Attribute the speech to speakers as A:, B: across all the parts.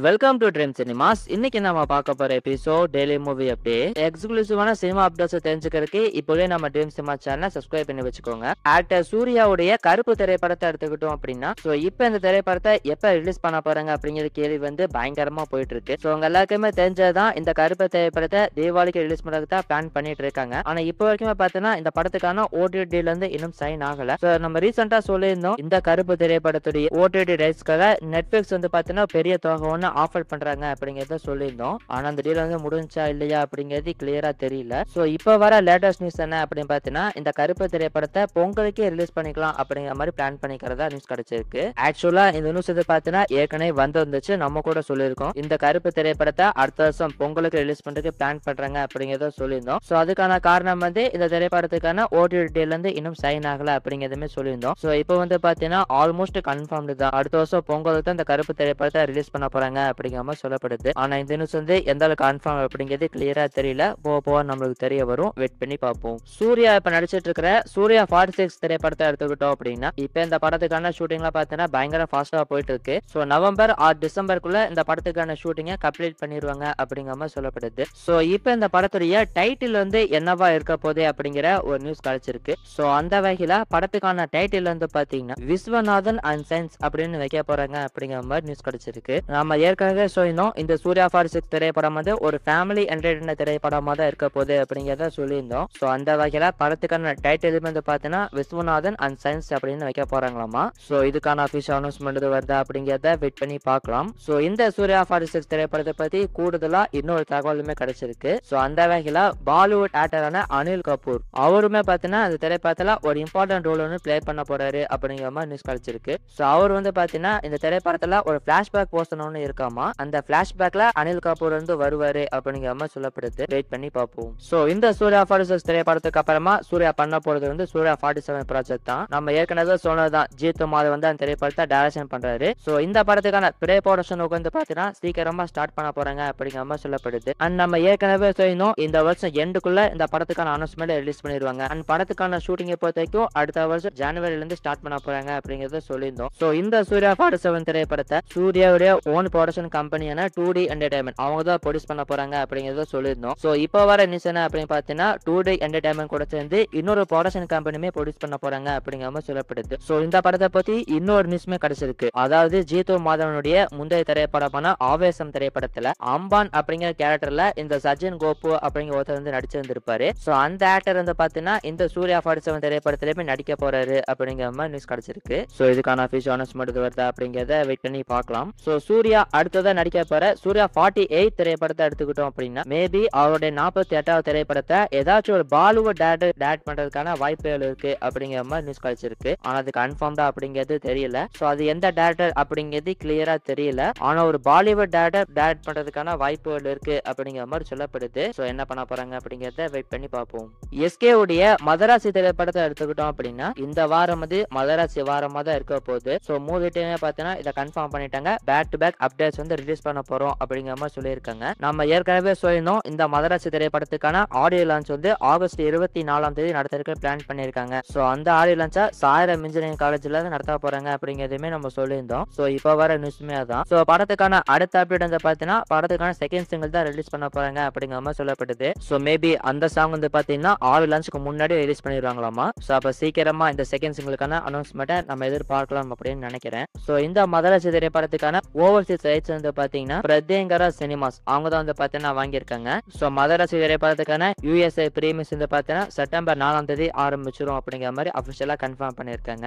A: Welcome to dream cinemas. இன்னைக்கு நம்ம பார்க்க போற எபிசோட் டெய்லி மூவி அப்டேட். எக்ஸ்க்ளூசிவான சினிமா அப்டேட்ஸ் தெரிஞ்சுக்கிறதுக்கு இப்போவே நம்ம ட்ரீம் சினிமா சேனலை சப்ஸ்கிரைப் பண்ணி வச்சுக்கோங்க. ஆக்டர் சூர்யாவுடைய கருப்பு திரைப்படத்தை எடுத்துக்கிட்டோம் அப்படின்னா, இப்போ இந்த திரைப்படத்தை எப்ப ரிலீஸ் பண்ண போறாங்க அப்படிங்கிற கேள்வி பயங்கரமா போயிட்டு இருக்கு. உங்க எல்லாருக்குமே தெரிஞ்சதுதான், இந்த கருப்பு திரைப்படத்தை தீபாவளிக்கு ரிலீஸ் பண்றதுக்கு தான் பிளான் பண்ணிட்டு இருக்காங்க. ஆனா இப்போ வரைக்கும் பார்த்தீங்கன்னா இந்த படத்துக்கான ஓடிடில இருந்து இன்னும் சைன் ஆகல. நம்ம ரீசெண்டா சொல்லியிருந்தோம், இந்த கருப்பு திரைப்படத்துடைய ஓடிடி ரைட்ஸ்க்காக நெட்ஃபிளிக்ஸ் பார்த்தீங்கன்னா பெரிய தொகை ஆஃபர் பண்றாங்க அப்படிங்கறத சொல்லியிருந்தோம். ஆனா அந்த டீல் முடிஞ்சா இல்லையா அப்படிங்கிறது கிளியரா தெரியல. இப்போ வர லேட்டஸ்ட் நியூஸ் என்ன அப்படின்னு பாத்தீங்கன்னா, இந்த கருப்பு திரைப்படத்தை பொங்கலுக்கே ரிலீஸ் பண்ணிக்கலாம் அப்படிங்கிற மாதிரி பிளான் பண்ணிக்கிறதா நியூஸ் கிடைச்சிருக்கு. ஆக்சுவலா இந்த நியூஸ் பாத்தீங்கன்னா ஏற்கனவே வந்துருந்துச்சு, நம்ம கூட சொல்லியிருக்கோம். இந்த கருப்பு திரைப்படத்தை அடுத்த வருஷம் பொங்கலுக்கு ரிலீஸ் பண்றதுக்கு பிளான் பண்றாங்க அப்படிங்கறத சொல்லியிருந்தோம். அதுக்கான காரணம் இந்த திரைப்படத்துக்கான ஓடிடில இருந்து இன்னும் சைன் ஆகல அப்படிங்கறதுமே சொல்லியிருந்தோம். இப்போ பாத்தீங்கன்னா ஆல்மோஸ்ட் கன்ஃபார்ம்டு தான், அடுத்த வருஷம் பொங்கலுக்கு தான் இந்த கருப்பு திரைப்படத்தை ரிலீஸ் பண்ண போறாங்க அப்படிங்கிற மாதிரி சொல்லப்படுது. ஆனா இந்த நியூஸ் எந்த அளவுக்கு கன்ஃபார்ம் அப்படிங்கிறது கிளியரா தெரியல. போக நம்மளுக்கு தெரிய வரும், வெயிட் பண்ணி பார்ப்போம். சூர்யா இப்ப நடிச்சிட்டு இருக்கிற சூர்யா 46 திரைப்படத்தை எடுத்துக்கிட்டோம் அப்படின்னா, இப்ப இந்த படத்துக்கான ஷூட்டிங்லாம் பார்த்தீங்கன்னா பயங்கர ஃபாஸ்டா போயிட்டு இருக்கு. நவம்பர் ஆர் டிசம்பருக்குள்ள இந்த படத்துக்கான ஷூட்டிங்கை கம்ப்ளீட் பண்ணிடுவாங்க அப்படிங்கிற மாதிரி சொல்லப்படுது. இப்ப இந்த படத்துடைய டைட்டில் என்னவா இருக்க போகுது அப்படிங்கிற ஒரு நியூஸ் கிடைச்சிருக்கு. அந்த வகையில படத்துக்கான டைட்டில் பாத்தீங்கன்னா விஸ்வநாதன் அண்ட் சயின்ஸ் அப்படின்னு வைக்க போறாங்க அப்படிங்கிற மாதிரி நியூஸ் கிடைச்சிருக்கு. நம்ம ஏற்கனவே சொல்லியிருந்தோம், இந்த சூர்யா 46 திரைப்படம் ஒரு ஃபேமிலி என்டர்டைன்மெண்ட் திரைப்படமா தான் இருக்க போகுது அப்படிங்கிறத சொல்லியிருந்தோம். அந்த வகையில படத்துக்கான டைட்டில் பாத்தீங்கன்னா விஸ்வநாதன் அண்ட் சயின்ஸ் அப்படின்னு வைக்க போறாங்களாமா. இதுக்கான அபிஷியல் அனௌன்ஸ்மெண்ட் வருதா அப்படிங்கிறத வெயிட் பண்ணி பார்க்கலாம். இந்த சூர்யா 46 திரைப்படத்தை பத்தி கூடுதலா இன்னொரு தகவலுமே கிடைச்சிருக்கு. அந்த வகையில பாலிவுட் ஆக்டரான அனில் கபூர் அவருமே பாத்தீங்கன்னா அந்த திரைப்படத்துல ஒரு இம்பார்ட்டன்ட் ரோல் பிளே பண்ண போறாரு அப்படிங்கிற மாதிரி நியூஸ் கிடைச்சிருக்கு. அவர் பாத்தீங்கன்னா இந்த திரைப்படத்துல ஒரு பிளாஷ்பேக் போர்ஷன் இருக்காமா. அந்த பிளாஷ்பேக்ல அனில் கபூர் வருவாரு அப்படிங்கிற மாதிரி சொல்லப்படுது. வெயிட் பண்ணி பார்ப்போம். இந்த சூர்யா 46 திரைப்படத்துக்கு அப்புறமா சூர்யா பண்ண போறது சூர்யா 47 ப்ராஜெக்ட் தான். நம்ம ஏற்கனவே சொன்னதுதான், ஜீத் மாதவன் அந்த திரைப்படத்தை டைரக்ஷன் பண்றாரு. இந்த படத்துக்கான ப்ரீ ப்ரொடக்ஷன் பாத்தீங்கன்னா சீக்கிரமா ஸ்டார்ட் பண்ண போறாங்க அப்படிங்கிற மாதிரி சொல்லப்படுது. அண்ட் நம்ம ஏற்கனவே சொல்லியிருந்தோம், இந்த வருஷம் எண்டுக்குள்ள இந்த படத்துக்கான அனௌன்ஸ்மெண்ட் ரிலீஸ் பண்ணிடுவாங்க. அண்ட் படத்துக்கான ஷூட்டிங்கை பொறுத்த வரைக்கும் அடுத்த வருஷம் ஜனவரில இருந்து ஸ்டார்ட் பண்ண போறாங்க அப்படிங்கறத சொல்லியிருந்தோம். இந்த சூர்யா 47 திரைப்படத்தை சூர்யாவுடைய ஓன் ப்ரொடக்ஷன் கம்பெனியான 2D என்டர்டைன்மெண்ட் அவங்க தான் ப்ரொடியூஸ் பண்ண போறாங்க அப்படிங்கறத சொல்லியிருந்தோம். இப்போ வர நியூஸ் என்ன அப்படின்னு பாத்தீங்கன்னா, 2D என்டர்டைன்மெண்ட் கூட சேர்ந்து இன்னொரு ப்ரொடக்ஷன் கம்பெனியுமே ப்ரொடியூஸ் பண்ண போறாங்க அப்படிங்கிற மாதிரி சொல்லப்படுது. இந்த படத்தை பத்தி இன்னொரு நியூஸ்மே கிடைச்சிருக்கு. அதாவது ஜீத்து மாதவனுடைய முந்தைய திரைப்படமான ஆவேசம் திரைப்படத்துல அம்பான் அப்படிங்கிற கேரக்டர்ல இந்த சஜின் கோபு அப்படிங்கிற ஒருத்தர் நடிச்சிருந்திருப்பாரு. அந்த ஆக்டர் பாத்தீங்கன்னா இந்த சூர்யா 47 திரைப்படத்திலுமே நடிக்க போறாரு அப்படிங்கிற மாதிரி நியூஸ் கிடைச்சிருக்கு. இதுக்கான அபிஷியல் அனௌன்ஸ்மெண்ட் வருதா அப்படிங்கறத வெயிட் பண்ணி பார்க்கலாம். சூர்யா அடுத்ததா நடிக்க போற சூர்யா 48 திரைப்படத்தை எடுத்துக்கிட்டோம் அப்படின்னா, மேபி அவருடைய 48வது திரைப்படத்தை ஏதாச்சும் ஒரு பாலிவுட் டைரக்ட் பண்றதுக்கான வாய்ப்புகள் இருக்கு அப்படிங்கிற மாதிரி நியூஸ் கிடைச்சிருக்கு. ஆனா அது கன்ஃபார்ம்டா அப்படிங்கிறது தெரியல. அது எந்த டைரக்டர் அப்படிங்கிறது கிளியரா தெரியல. ஆனா ஒரு பாலிவுட் டைரக்ட் பண்றதுக்கான வாய்ப்புகள் இருக்கு அப்படிங்கிற மாதிரி சொல்லப்படுது. என்ன பண்ண போறாங்க அப்படிங்கறத வெயிட் பண்ணி பார்ப்போம். எஸ்கே உடைய மதராசி திரைப்படத்தை எடுத்துக்கிட்டோம் அப்படின்னா, இந்த வாரம் மதராசி வாரமா தான் இருக்க போகுது. மூவி டீமே பார்த்தீங்கன்னா இதை கன்ஃபார்ம் பண்ணிட்டாங்க. Back to back updates release பண்ண போறோம் அப்படிங்கிற மாதிரி சொல்லியிருக்காங்க. நம்ம ஏற்கனவே சொல்லியிருந்தோம், இந்த மதராசி திரைப்படத்துக்கான ஆடியோ லான்ச் ஆகஸ்ட் 24ஆம் தேதி நடத்துறதுக்கு பிளான் பண்ணிருக்காங்க. அந்த ஆடியோ லான்ச்சா சாயிரம் இன்ஜினியரிங் காலேஜ்ல நடத்த போறாங்க அப்படிங்கிறதுமே நம்ம சொல்லியிருந்தோம். இப்போ வர நியூஸ்மே அதான். படத்துக்கான அடுத்த அப்டேட் பாத்தீங்கன்னா, படத்துக்கான செகண்ட் சிங்கிள் தான் ரிலீஸ் பண்ண போறாங்க அப்படிங்கிற மாதிரி சொல்லப்படுது. மேபி அந்த சாங் பாத்தீங்கன்னா ஆடியோ லான்ச்சுக்கு முன்னாடி ரிலீஸ் பண்ணிடுவாங்களாமா. அப்ப சீக்கிரமா இந்த செகண்ட் சிங்கிளுக்கான அனௌன்ஸ்மெண்ட்டை நம்ம எதிர்பார்க்கலாம் அப்படின்னு நினைக்கிறேன். இந்த மதராசி திரைப்படத்துக்கான ஓவர்சீஸ் ரைட்ஸ் பாத்தீங்கன்னா பிரத்யங்கரா சினிமாஸ் அவங்க தான் பாத்தீங்கன்னா வாங்கியிருக்காங்க. மதராசி திரைப்படத்துக்கான USA பிரீமியர்ஸ் பாத்தீங்கன்னா செப்டம்பர் 4ஆம் தேதி ஆரம்பிச்சிரும் அப்படிங்கிற மாதிரி அபிஷியலா கன்ஃபார்ம் பண்ணிருக்காங்க.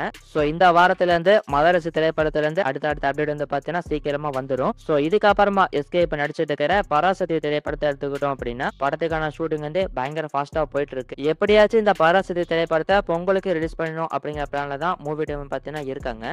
A: இந்த வாரத்துல இருந்து மதராசி திரைப்படத்துல இருந்து அடுத்த அப்டேட் பாத்தீங்கன்னா சீக்கிரமா வந்துடும். இதுக்கு அப்புறமா எஸ்கே இப்ப நடிச்சிட்டு இருக்கிற பராசக்தி திரைப்படத்தை எடுத்துக்கிட்டோம் அப்படின்னா, படத்துக்கான ஷூட்டிங் பயங்கர ஃபாஸ்டா போயிட்டு இருக்கு. எப்படியாச்சும் இந்த பராசக்தி திரைப்படத்தை பொங்கலுக்கு ரிலீஸ் பண்ணணும் அப்படிங்கிற பிளான்ல தான் மூவி டீம் பாத்தீங்கன்னா இருக்காங்க.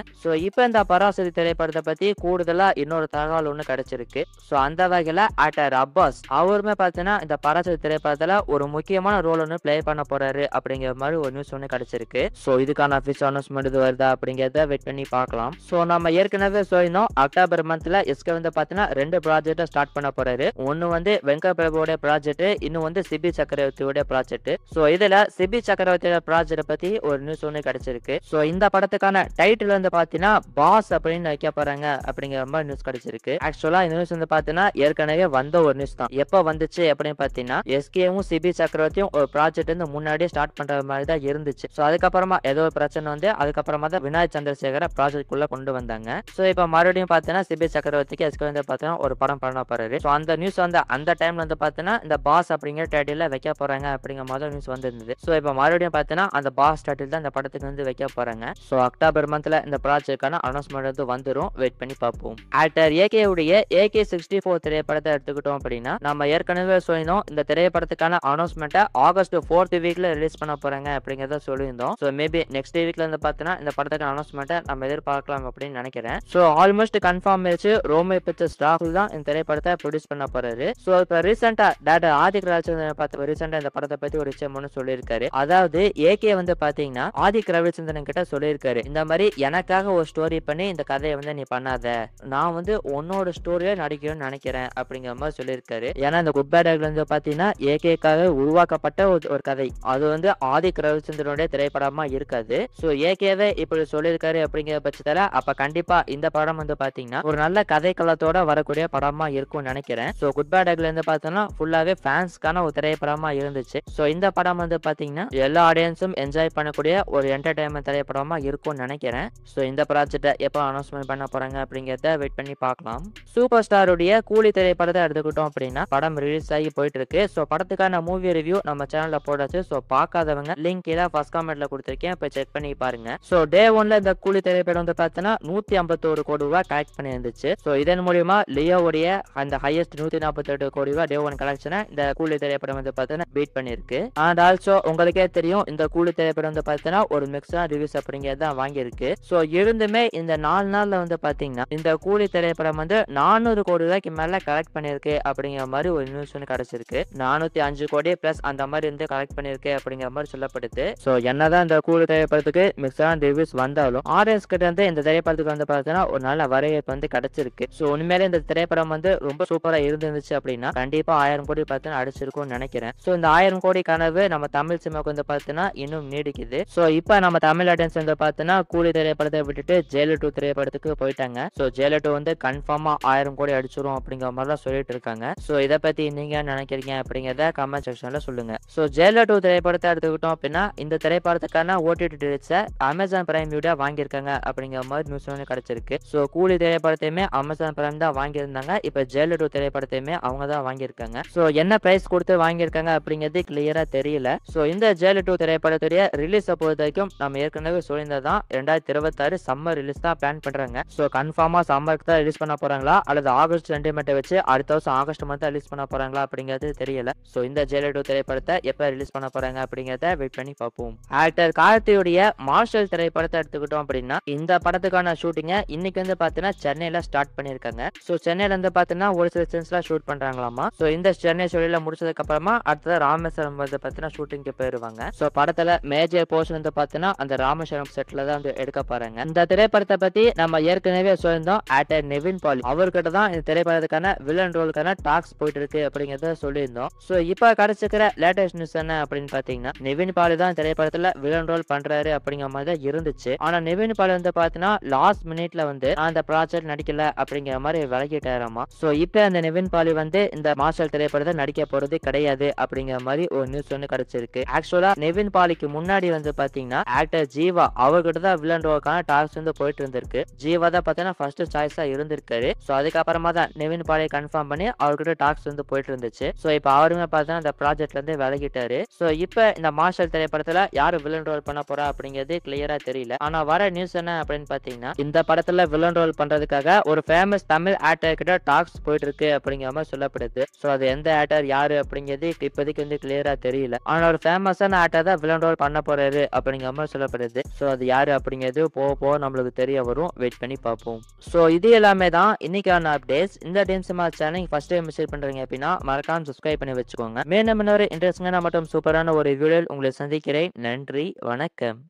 A: இப்ப இந்த பராசக்தி திரைப்படத்தை பத்தி கூடுதலா இன்னொரு தகவல் ஒண்ணு கிடைச்சிருக்கு. அந்த வகையில ஆக்டர் அப்பாஸ் அவருமே பாத்தீங்கன்னா இந்த பராசக்தி திரைப்படத்துல ஒரு முக்கியமான ரோல் பிளே பண்ண போறாரு அப்படிங்கிற மாதிரி ஒரு நியூஸ் கிடைச்சிருக்கு. இதுக்கான அபிஷியல் அனௌன்ஸ்மெண்ட் வருதா அப்படிங்கறத வெயிட் பண்ணி பார்க்கலாம். நம்ம ஏற்கனவே சொல்லினோம், அக்டோபர் மந்த்ல எஸ்கே பாத்தீங்கன்னா 2 ப்ராஜெக்ட் ஸ்டார்ட் பண்ண போறாரு. ஒன்னு வெங்கட் பிரபுவோட ப்ராஜெக்ட், இன்னும் சிபி சக்கரவர்த்தியோட ப்ராஜெக்ட். இதுல சிபி சக்கரவர்த்தியோட ப்ராஜெக்ட் பத்தி ஒரு நியூஸ் கிடைச்சிருக்கு. இந்த படத்துக்கான டைட்டில் பாத்தீங்கன்னா பாஸ் அப்படின்னு வைக்க போறாங்க அப்படிங்கிற மாதிரி நியூஸ் கிடைச்சிருக்கு. கிடைச்சிருக்கு. ஆக்சுவலா இந்த நியூஸ் வந்து பாத்தீங்கன்னா ஏற்கனவே வந்த ஒரு நியூஸ் தான். எப்ப வந்துச்சு அப்படின்னு பாத்தீங்கன்னா எஸ்கேவும் சிபி சக்கரவர்த்தியும் ஒரு ப்ராஜெக்ட் வந்து முன்னாடியே ஸ்டார்ட் பண்ற மாதிரி தான் இருந்துச்சு. சோ அதுக்கப்புறமா ஏதோ ஒரு பிரச்சனை வந்து அதுக்கப்புறமா தான் விநாயக் சந்திரசேகர ப்ராஜெக்ட் குள்ள கொண்டு வந்தாங்க. சோ இப்ப மறுபடியும் பாத்தீங்கன்னா சிபி சக்கரவர்த்திக்கு எஸ்கே வந்து பாத்தீங்கன்னா ஒரு படம் பண்ண போறாரு. சோ அந்த நியூஸ் வந்து அந்த டைம்ல வந்து பாத்தீங்கன்னா இந்த பாஸ் அப்படிங்கிற டைட்டில வைக்க போறாங்க அப்படிங்கிற மாதிரி நியூஸ் வந்திருந்தது. சோ இப்ப மறுபடியும் பாத்தீங்கன்னா அந்த பாஸ் டைட்டில் தான் இந்த படத்துக்கு வந்து வைக்க போறாங்க. சோ அக்டோபர் மந்த்ல இந்த ப்ராஜெக்ட்கான அனௌன்ஸ்மெண்ட் வந்து வந்துரும். வெயிட் பண்ணி பார்ப்போம். ஆக்டர் ஏகே உடைய AK-64 திரைப்படத்தை எடுத்துக்கிட்டோம் அப்படின்னா நம்ம ஏற்கனவே சொல்லியிருந்தோம் இந்த திரைப்படத்துக்கான அனௌன்ஸ்மெண்ட்டை ஆகஸ்ட் 4th வீக்ல ரிலீஸ் பண்ண போறாங்க அப்படிங்கறத சொல்லியிருந்தோம். சோ மேபி நெக்ஸ்ட் வீக்ல வந்து பாத்தீங்கன்னா இந்த படத்துக்கான அனௌன்ஸ்மெண்ட்டை நம்ம எதிர்பார்க்கலாம் அப்படின்னு நினைக்கிறேன். சோ ஆல்மோஸ்ட் கன்ஃபார்ம் ஆயிடுச்சு. ரோமோ பிக்சர்ஸ் ராகுல் தான் இந்த திரைப்படத்தை ப்ரொடியூஸ் பண்ண போறாரு. சோ இப்ப ரீசெண்டா டாக்டர் ஆதிக் ரவிச்சந்திரன் பார்த்து ரீசெண்டா இந்த படத்தை பத்தி ஒரு விஷயம் ஒன்று சொல்லியிருக்காரு. அதாவது ஏகே வந்து பாத்தீங்கன்னா ஆதிக் ரவிச்சந்திரன் கிட்ட சொல்லியிருக்காரு, இந்த மாதிரி எனக்காக ஒரு ஸ்டோரி பண்ணி இந்த கதையை வந்து நீ பண்ணாத, நான் வந்து உன்னோட ஸ்டோரியை நடிக்கணும்னு நினைக்கிறேன் அப்படிங்கிற மாதிரி சொல்லியிருக்காரு. ஏன்னா இந்த குட் பேட் டாக்ல வந்து பாத்தீங்கன்னா ஏகேக்காக உருவாக்கப்பட்ட ஒரு கதை, அது வந்து ஆதிக் ரவிச்சந்திரனுடைய திரைப்படமா இருக்காது. சோ ஏகேவே இப்படி சொல்லியிருக்காரு அப்படிங்கிற பட்சத்துல அப்ப கண்டிப்பா இந்த படம் வந்து பாத்தீங்கன்னா ஒரு நல்ல கதை களத்தோட வரக்கூடிய படமா இருக்கும்னு நினைக்கிறேன். சோ குட் பேட் டாக்ல இருந்து பார்த்தோம்னா ஃபுல்லாவே ஃபேன்ஸ்க்கான ஒரு திரைப்படமா இருந்துச்சு. சோ இந்த படம் வந்து பாத்தீங்கன்னா எல்லா ஆடியன்ஸும் என்ஜாய் பண்ணக்கூடிய ஒரு என்டர்டைன்மெண்ட் திரைப்படமா இருக்கும்னு நினைக்கிறேன். சோ இந்த ப்ராஜெக்ட்டை எப்போ அனௌன்ஸ்மெண்ட் பண்ண போறாங்க அப்படிங்கறத வெயிட் பண்ணி பார்க்கலாம். சூப்பர் ஸ்டாருடைய கூலி திரைப்படத்தை எடுத்துக்கிட்டோம் அப்படின்னா படம் ரிலீஸ் ஆகி போயிட்டு இருக்கு. சோ படத்துக்கான மூவி ரிவ்யூ நம்ம சேனல்ல போடாச்சு. சோ பார்க்காதவங்க லிங்க் கீழே ஃபர்ஸ்ட் கமெண்ட்ல கொடுத்திருக்கேன், போய் செக் பண்ணி பாருங்க. சோ டே 1ல இந்த கூலி திரைப்படம் வந்து பார்த்தீங்கன்னா 151 கோடி ரூபாய் கலெக்ட் பண்ணி இருந்துச்சு. சோ இதன் மூலமா லியோவுடைய அந்த ஹையஸ்ட் 148 கோடி ரூபாய் டே 1 கலெக்ஷனை இந்த கூலி திரைப்படம் வந்து பார்த்தீங்கன்னா பீட் பண்ணிருக்கு. அண்ட் ஆல்சோ உங்களுக்கே தெரியும் இந்த கூலி திரைப்படம் வந்து பார்த்தீங்கன்னா ஒரு மிக்ஸான ரிவ்யூஸ் அப்படிங்கிறது தான் வாங்கியிருக்கு. சோ இருந்துமே இந்த 4 நாள்ல வந்து பாத்தீங்கன்னா இந்த கூலி திரைப்படம் வந்து 400 கோடி ரூபாய்க்கு மேல கலெக்ட் பண்ணிருக்கு அப்படிங்கிற மாதிரி ஒரு நியூஸ் ஒன்று கிடைச்சிருக்கு. 405 கோடி பிளஸ் அந்த மாதிரி வந்து கலெக்ட் பண்ணிருக்கு அப்படிங்கிற மாதிரி சொல்லப்படுது. சோ என்னதான் இந்த கூலி திரைப்படத்துக்கு மிக்ஸான ரிவ்யூஸ் வந்தாலும் ஆடியன்ஸ் கிட்ட இருந்து இந்த திரைப்படத்துக்கு வந்து பார்த்தீங்கன்னா ஒரு நல்ல வரவேற்பு வந்து கிடைச்சிருக்கு. சோ உண்மையிலே இந்த திரைப்படம் வந்து ரொம்ப சூப்பரா இருந்துச்சு அப்படின்னா கண்டிப்பா 1000 கோடி பார்த்தீங்கன்னா அடிச்சிருக்கும்னு நினைக்கிறேன். சோ இந்த 1000 கோடி கனவு நம்ம தமிழ் சினிமாவுக்கு வந்து பார்த்தீங்கன்னா இன்னும் நீடிக்குது. சோ இப்ப நம்ம தமிழ் ஆடியன்ஸ் வந்து பார்த்தீங்கன்னா கூலி திரைப்படத்தை விட்டுட்டு ஜெயிலர் 2 திரைப்படத்துக்கு போயிட்டாங்க. சோ ஜெயிலர் 2 வந்து கன்ஃபார்மா 1000 கோடி அடிச்சிரும் அப்படிங்கிற மாதிரி தான் சொல்லிட்டு இருக்காங்க. சோ இதை பத்தி நீங்க நினைக்கிறீங்க அப்படிங்கறத கமெண்ட் செக்ஷன்ல சொல்லுங்க. சோ ஜெயிலர் 2 திரைப்படத்தை எடுத்துக்கிட்டோம் அப்படின்னா இந்த திரைப்படத்துக்கான OTT ரிலீஸை அமேசான் பிரைம் வீடியோ வாங்கியிருக்காங்க அப்படிங்கிற மாதிரி நியூஸ் ஒன்று கிடைச்சிருக்கு. சோ கூலி திரைப்படத்தையுமே அமேசான் பிரைம் தான் வாங்கியிருந்தாங்க. இப்ப ஜெயிலர் 2 திரைப்படத்தையுமே அவங்க தான் வாங்கியிருக்காங்க. சோ என்ன பிரைஸ் கொடுத்து வாங்கியிருக்காங்க அப்படிங்கிறது கிளியரா தெரியல. சோ இந்த ஜெயிலர் 2 திரைப்படத்துடைய ரிலீஸை பொறுத்த வரைக்கும் நம்ம ஏற்கனவே சொல்லியிருந்ததான் 2026 சம்மர் ரிலீஸ் தான் பிளான் பண்றாங்க. சோ கன்ஃபார்மா சம்மருக்கு தான் ரிலீஸ் பண்ண போறாங்களா அல்லது ஆகஸ்ட் சென்டிமெண்ட் வச்சு அடுத்த வருஷம் ஆகஸ்ட் மந்த் ரிலீஸ் பண்ண போறாங்களா அப்படிங்கிறது தெரியல. சோ இந்த ஜெயிலர் 2 திரைப்படத்தை எப்ப ரிலீஸ் பண்ண போறாங்க அப்படிங்கறத வெயிட் பண்ணி பார்ப்போம். ஆக்டர் கார்த்தியுடைய மார்ஷல் திரைப்படத்தை எடுத்துக்கிட்டோம் அப்படின்னா இந்த படத்துக்கான ஷூட்டிங்க இன்னைக்கு வந்து பாத்தீங்கன்னா சென்னையில ஸ்டார்ட் பண்ணிருக்காங்க. சோ சென்னையில இருந்து பாத்தீங்கன்னா ஒரு சில சீன்ஸ்லாம் ஷூட் பண்றாங்களாமா. சோ இந்த சென்னை ஷெட்யூல முடிச்சதுக்கு அப்புறமா அடுத்தது ராமேஸ்வரம் வந்து பாத்தீங்கன்னா ஷூட்டிங்க்கு போயிருவாங்க. சோ படத்துல மேஜர் போர்ஷன் வந்து பாத்தீங்கன்னா அந்த ராமேஸ்வரம் செட்ல தான் வந்து எடுக்க போறாங்க. இந்த திரைப்படத்தை பத்தி நம்ம ஏற்கனவே சொல்லியிருந்தோம். ஆக்டர் நிவின் பாலி அவர்கிட்ட தான் இந்த திரைப்படத்துக்கான வில்லன் ரோலுக்கான டாக்ஸ் போயிட்டு இருக்கு அப்படிங்கறத சொல்லியிருந்தோம். சோ இப்ப கிடைச்சிக்கிற லேட்டஸ்ட் நியூஸ் என்ன அப்படின்னு பாத்தீங்கன்னா நிவின் பாலி தான் திரைப்படத்துல வில்லன் ரோல் பண்றாரு அப்படிங்கிற மாதிரி தான் இருந்துச்சு. ஆனா நிவின் பாலி வந்து பாத்தீங்கன்னா லாஸ்ட் மினிட்ல வந்து அந்த ப்ராஜெக்ட் நடிக்கல அப்படிங்கிற மாதிரி விலகிட்டாராமா. சோ இப்ப அந்த நிவின் பாலி வந்து இந்த மார்ஷல் திரைப்படத்தை நடிக்க போறது கிடையாது அப்படிங்கிற மாதிரி ஒரு நியூஸ் ஒன்று கிடைச்சிருக்கு. ஆக்சுவலா நிவின் பாலிக்கு முன்னாடி வந்து பாத்தீங்கன்னா ஆக்டர் ஜீவா அவர்கிட்ட தான் வில்லன் ரோலுக்கான டாக்ஸ் வந்து போயிட்டு இருந்திருக்கு. ஜீவா தான் பாத்தீங்கன்னா ஃபர்ஸ்ட் சாய்ஸா இருந்திருக்காரு. சோ அதுக்கப்புறமா தான் நிவின் பாலியை கன்ஃபார்ம் பண்ணி அவர்கிட்ட டாக்ஸ் வந்து போயிட்டு இருந்துச்சு. சோ இப்ப அவருமே பார்த்தா அந்த ப்ராஜெக்ட்ல இருந்து விலகிட்டாரு. சோ இப்ப இந்த மார்ஷல் திரைப்படத்துல யாரு வில்லன் ரோல் பண்ண போறா அப்படிங்கிறது கிளியரா தெரியல. ஆனா வர நியூஸ் என்ன அப்படின்னு பாத்தீங்கன்னா இந்த படத்துல வில்லன் ரோல் பண்றதுக்காக ஒரு ஃபேமஸ் தமிழ் ஆக்டர் கிட்ட டாக்ஸ் போயிட்டு இருக்கு அப்படிங்கிற மாதிரி சொல்லப்படுது. சோ அது எந்த ஆக்டர் யாரு அப்படிங்கிறது இப்போதைக்கு வந்து கிளியரா தெரியல. ஆனா ஒரு ஃபேமஸான ஆக்டர் தான் வில்லன் ரோல் பண்ண போறாரு அப்படிங்கிற மாதிரி சொல்லப்படுது. சோ அது யாரு அப்படிங்கிறது போக நம்மளுக்கு தெரிய வரும். வெயிட் பண்ணி பார்ப்போம். சோ இது எல்லாமே தான் இன்னைக்கான அப்டேட்ஸ். இந்த team cinema channel first time visit பண்றீங்க அப்படின்னா மறக்காம சப்ஸ்கிரைப் பண்ணி வச்சுக்கோங்க. மேலும் இன்னொரு இன்ட்ரெஸ்டிங்கான மற்றும் சூப்பரான ஒரு வீடியோவில் உங்களை சந்திக்கிறேன். நன்றி, வணக்கம்.